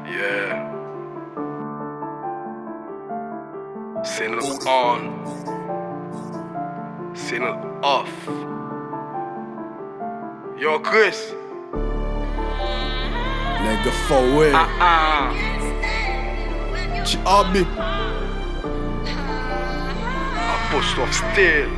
Yeah. Signal on. Signal off. Yo, Chris. Nigga, forward. Chiabi. I pushed off still.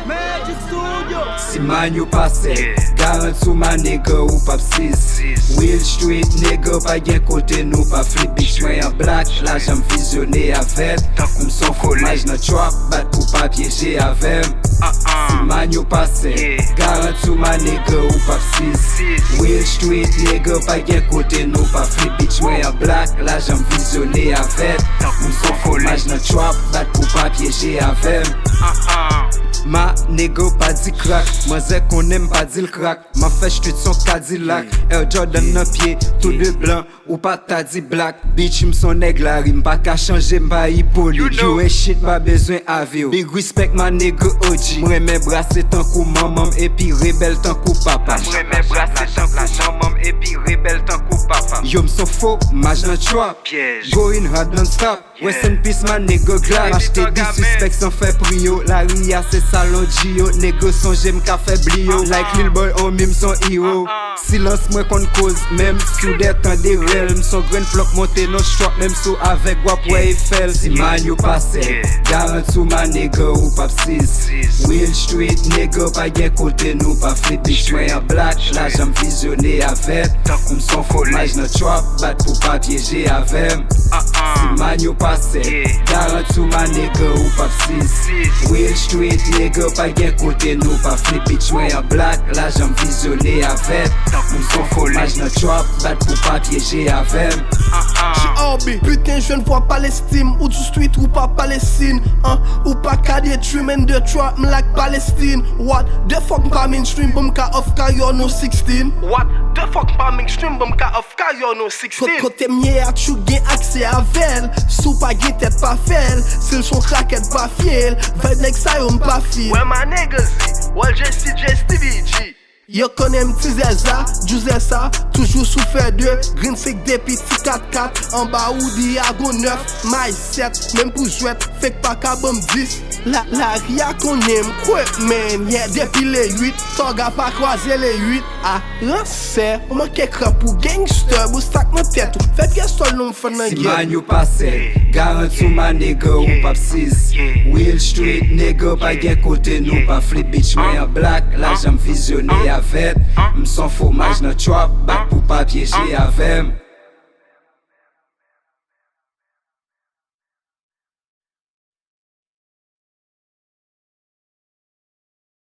Magic Studio. Si man yo pase, garant sou ma nigga ou pap 6 Will Street nigga pa gen kote nou pa flip bitch mwen yon black la jam visionne avet M'son fromaj nan trap bat pou pa piéger avem Si man yo pase, garant sou ma nigga ou pap 6 Will Street nigga pa gen kote nou pa flip bitch mwen yon black la jam visionne avet M'son fromaj nan trap bat pou pa piéger avem Ma nigga pa di crack, man zè kon aime pas di l crack Ma fè j'tweet son Cadillac, Air Jordan nan pied, tout de blanc ou pas ta di black Bitch m'son nèg la rime, pas ka changer m'pa hippolyte You ain't shit, pas besoin avio Big respect ma nigga OG M'reme brasse tan kou maman et puis rebelle tan kou papa M'reme brasse tan kou maman et puis rebelle tan kou papa Yo m'son faux, maj nan trap Going hard non-stop Rest in peace ma nigga glad M'achete disrespect sans faire prio La ria c'est salon Gio Nigga son j'aime ka fait blio Like Lil Boy on mime son hero Silence moi kon cause Même sous des temps des realms Son grain flock monte non strap Même sous avec wap ouais Eiffel Si man yo passe Garant sou ma nigga ou pap 6 Will Street nigga pa gen kote nou pa flip bitch mwen yon black La jam visionne avet M'son fromaj nan trap bat pou pa piéger avem Si man yo passe Garant sou ma nigga ou pap 6 Will Street nigga pa gen kote nou pa flip bitch mwen yon black La jam visionne avet M'son fromaj nan trap bat pou pa piéger avem Chiabi. Putain je ne vois pas l'estime Ou du street ou pas Palestine Ou pas ka trim and the trap like Palestine What the fuck m'pa mainstream Bum ka off ka yo no 16 What the fuck pas mainstream bum ka off ka yo no 16 Kote mye a chou gen akse avel Sou pa gen tèt pa fel Sil son craquette pa fiel Vibe like sa yo m'pa fil Where my niggas is? Well Stevie G Yo konem ti zeza, djouze sa, toujou sou fè 2 Green sek depi ti 4-4, an ba ou di a go 9 My 7, même pou jwet, fek pa ka bom 10 La ria konem kwe men, yeah, depi le 8 Toga pa kwaze le 8 A ranse, ou man kek rap ou gangster Bou stak nan tèt ou, fè piè sol nou m'fè nan Si gen man yo pase, garant sou ma nigga ou pap 6 Will Street nigga pa gen kote nou pa flip bitch mwen yon black La jam visionne avet M'son fromaj nan trap bat pou pa piéger avem